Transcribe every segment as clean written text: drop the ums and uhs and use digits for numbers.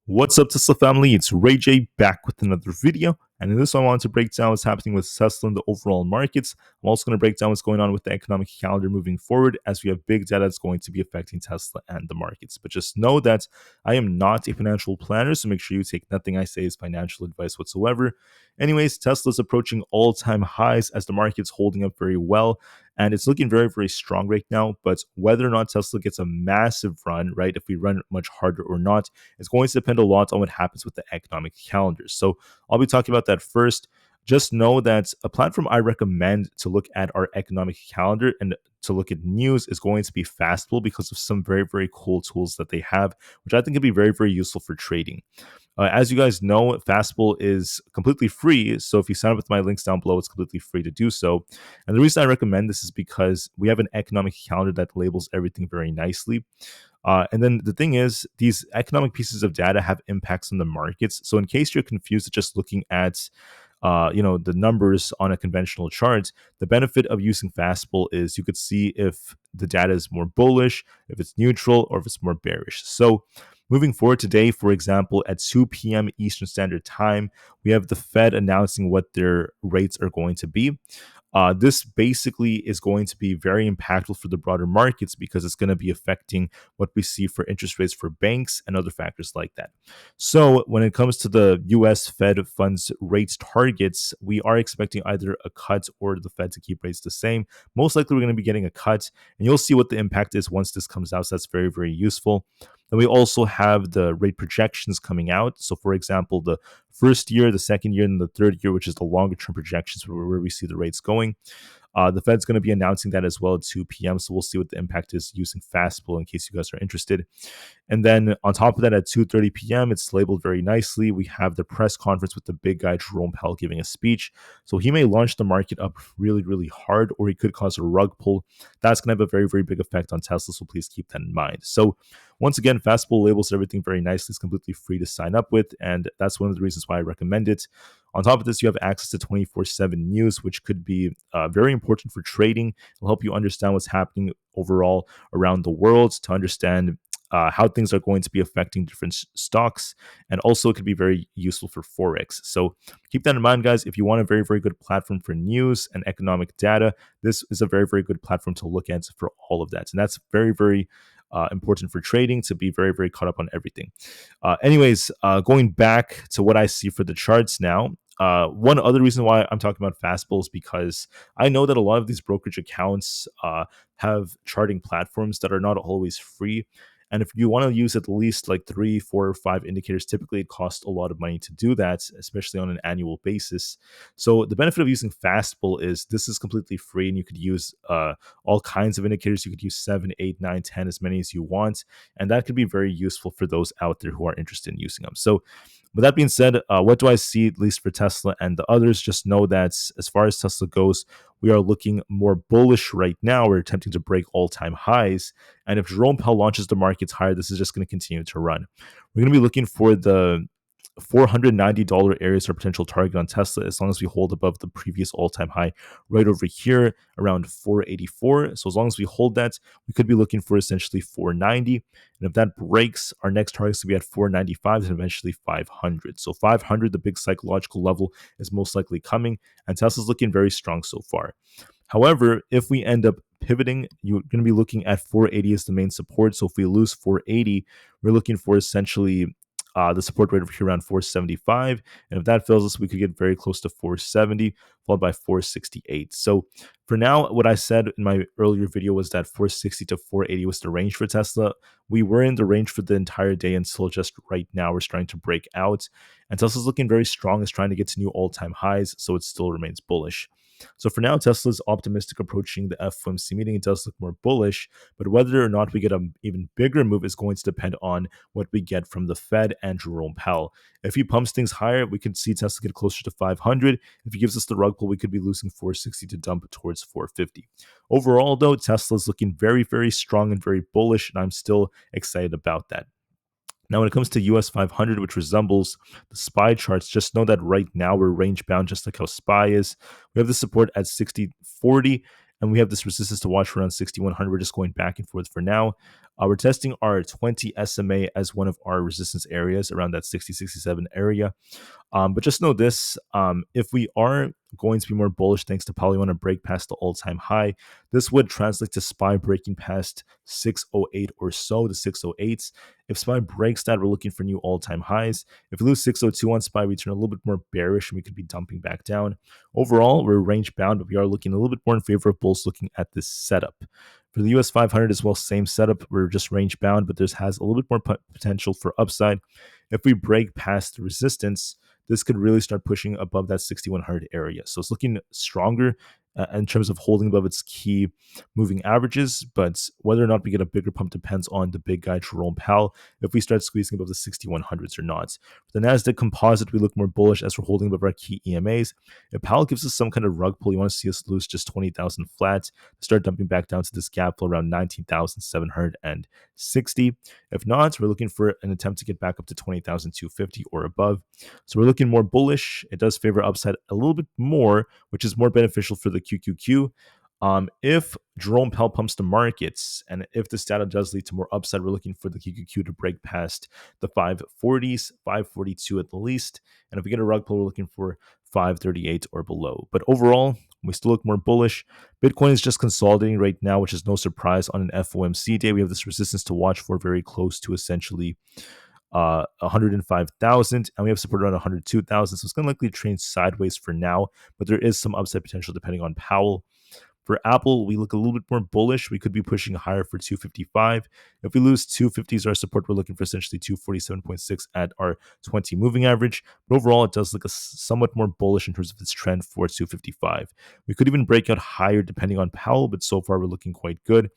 What's up, Tesla family? It's Ray J back with another video. And in this one, I wanted to break down what's happening with Tesla in the overall markets. I'm also going to break down what's going on with the economic calendar moving forward, as we have big data that's going to be affecting Tesla and the markets. But just know that I am not a financial planner, so make sure you take nothing I say as financial advice whatsoever. Anyways, Tesla is approaching all-time highs as the market's holding up very well. And it's looking very, very strong right now. But whether or not Tesla gets a massive run, right, if we run much harder or not, it's going to depend a lot on what happens with the economic calendar. So I'll be talking about that first. Just know that a platform I recommend to look at our economic calendar and to look at news is going to be FastBull because of some very, very cool tools that they have, which I think could be very, very useful for trading. As you guys know, FastBull is completely free. So if you sign up with my links down below, it's completely free to do so. And the reason I recommend this is because we have an economic calendar that labels everything very nicely. And then the thing is, these economic pieces of data have impacts on the markets. So in case you're confused just looking at the numbers on a conventional chart, the benefit of using FastBull is you could see if the data is more bullish, if it's neutral, or if it's more bearish. So moving forward today, for example, at 2 p.m. Eastern Standard Time, we have the Fed announcing what their rates are going to be. This basically is going to be very impactful for the broader markets because it's going to be affecting what we see for interest rates for banks and other factors like that. So when it comes to the US Fed funds rates targets, we are expecting either a cut or the Fed to keep rates the same. Most likely we're going to be getting a cut, and you'll see what the impact is once this comes out. So that's very, very useful. Then we also have the rate projections coming out. So, for example, the first year, the second year, and the third year, which is the longer term projections where we see the rates going. The Fed's going to be announcing that as well at 2 p.m. So we'll see what the impact is using FastBull in case you guys are interested. And then on top of that, at 2:30 p.m., it's labeled very nicely. We have the press conference with the big guy, Jerome Powell, giving a speech. So he may launch the market up really, really hard, or he could cause a rug pull. That's going to have a very, very big effect on Tesla. So please keep that in mind. So once again, FastBull labels everything very nicely. It's completely free to sign up with. And that's one of the reasons why I recommend it. On top of this, you have access to 24/7 news, which could be very important for trading. It'll help you understand what's happening overall around the world, to understand how things are going to be affecting different stocks. And also, it could be very useful for Forex. So keep that in mind, guys. If you want a very, very good platform for news and economic data, this is a very, very good platform to look at for all of that. And that's very, very important for trading, to be very, very caught up on everything. Anyways, going back to what I see for the charts now. One other reason why I'm talking about FastBull is because I know that a lot of these brokerage accounts have charting platforms that are not always free. And if you want to use at least like 3, 4, or 5 indicators, typically it costs a lot of money to do that, especially on an annual basis. So the benefit of using FastBull is this is completely free, and you could use all kinds of indicators. You could use 7, 8, 9, 10, as many as you want. And that could be very useful for those out there who are interested in using them. So with that being said, what do I see, at least for Tesla and the others? Just know that as far as Tesla goes, we are looking more bullish right now. We're attempting to break all-time highs. And if Jerome Powell launches the markets higher, this is just going to continue to run. We're going to be looking for the $490 area is our potential target on Tesla, as long as we hold above the previous all-time high right over here around 484. So as long as we hold that, we could be looking for essentially 490. And if that breaks, our next target is to be at 495 and eventually 500. So 500, the big psychological level, is most likely coming, and Tesla's looking very strong so far. However, if we end up pivoting, you're going to be looking at 480 as the main support. So if we lose 480, we're looking for essentially the support rate over here around 475. And if that fails us, we could get very close to 470, followed by 468. So for now, what I said in my earlier video was that 460 to 480 was the range for Tesla. We were in the range for the entire day until just right now we're starting to break out. And Tesla's looking very strong. It's trying to get to new all-time highs, so it still remains bullish. So for now, Tesla's optimistic approaching the FOMC meeting. It does look more bullish, but whether or not we get an even bigger move is going to depend on what we get from the Fed and Jerome Powell. If he pumps things higher, we could see Tesla get closer to 500. If he gives us the rug pull, we could be losing 460 to dump towards 450. Overall, though, Tesla is looking very, very strong and very bullish, and I'm still excited about that. Now, when it comes to US 500, which resembles the SPY charts, just know that right now we're range bound, just like how SPY is. We have the support at 60.40, and we have this resistance to watch around 6,100. We're just going back and forth for now. We're testing our 20 SMA as one of our resistance areas around that 60-67 area. But just know this, if we are going to be more bullish thanks to Powell, want to break past the all-time high, this would translate to SPY breaking past 608 or so, the 608s. If SPY breaks that, we're looking for new all-time highs. If we lose 602 on SPY, we turn a little bit more bearish and we could be dumping back down. Overall, we're range bound, but we are looking a little bit more in favor of bulls looking at this setup. For the US 500 as well, same setup. We're just range bound, but this has a little bit more potential for upside. If we break past the resistance, this could really start pushing above that 6100 area. So it's looking stronger in terms of holding above its key moving averages, but whether or not we get a bigger pump depends on the big guy Jerome Powell if we start squeezing above the 6100s or not. For the Nasdaq Composite, we look more bullish as we're holding above our key EMAs. If Powell gives us some kind of rug pull, you want to see us lose just 20,000 flat, start dumping back down to this gap around 19,760. If not, we're looking for an attempt to get back up to 20,250 or above. So we're looking more bullish. It does favor upside a little bit more, which is more beneficial for the QQQ. If Jerome Powell pumps the markets and if this data does lead to more upside, we're looking for the QQQ to break past the 540s, 542 at the least. And if we get a rug pull, we're looking for 538 or below. But overall, we still look more bullish. Bitcoin is just consolidating right now, which is no surprise on an FOMC day. We have this resistance to watch for very close to essentially 105,000, and we have support around 102,000. So it's going to likely trend sideways for now, but there is some upside potential depending on Powell. For Apple, we look a little bit more bullish. We could be pushing higher for 255. If we lose 250 as our support, we're looking for essentially 247.6 at our 20 moving average. But overall, it does look somewhat more bullish in terms of its trend for 255. We could even break out higher depending on Powell, but so far we're looking quite good.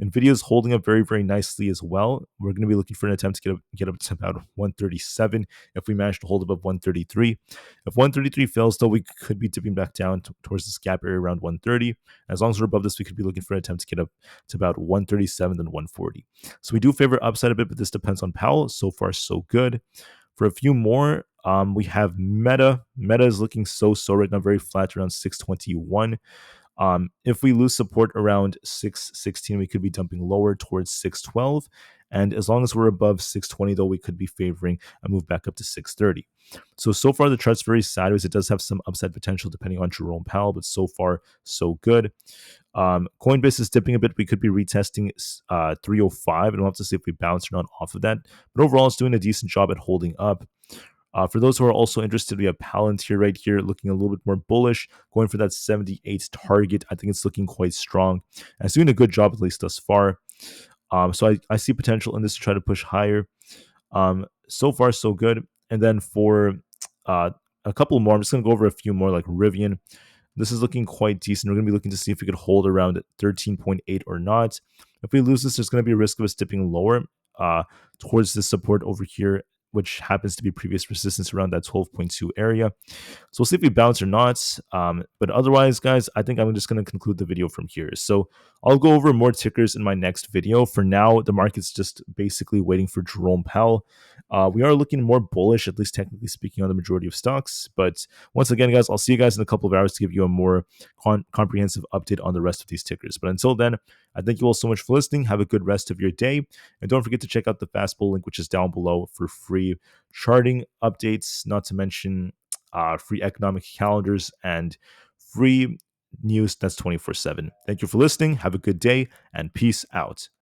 Nvidia is holding up very, very nicely as well. We're going to be looking for an attempt to get up to about 137 if we manage to hold above 133. If 133 fails, though, we could be dipping back down towards this gap area around 130. As long as we're above this, we could be looking for an attempt to get up to about 137 and 140. So we do favor upside a bit, but this depends on Powell. So far, so good. For a few more, we have Meta. Meta is looking so right now, very flat around 621. If we lose support around 616, we could be dumping lower towards 612. And as long as we're above 620, though, we could be favoring a move back up to 630. So far, the chart's very sideways. It does have some upside potential depending on Jerome Powell, but so far, so good. Coinbase is dipping a bit. We could be retesting 305, and we'll have to see if we bounce or not off of that. But overall, it's doing a decent job at holding up. For those who are also interested, we have Palantir right here looking a little bit more bullish, going for that 78 target. I think it's looking quite strong. And it's doing a good job, at least thus far. So I see potential in this to try to push higher. So far, so good. And then for a couple more, I'm just going to go over a few more, like Rivn. This is looking quite decent. We're going to be looking to see if we could hold around 13.8 or not. If we lose this, there's going to be a risk of us dipping lower towards this support over here, which happens to be previous resistance around that 12.2 area. So we'll see if we bounce or not. But otherwise, guys, I think I'm just going to conclude the video from here. So I'll go over more tickers in my next video. For now, the market's just basically waiting for Jerome Powell. We are looking more bullish, at least technically speaking, on the majority of stocks. But once again, guys, I'll see you guys in a couple of hours to give you a more comprehensive update on the rest of these tickers. But until then, I thank you all so much for listening. Have a good rest of your day. And don't forget to check out the FastBull link, which is down below for free charting updates, not to mention free economic calendars and free news that's 24/7. Thank you for listening. Have a good day and peace out.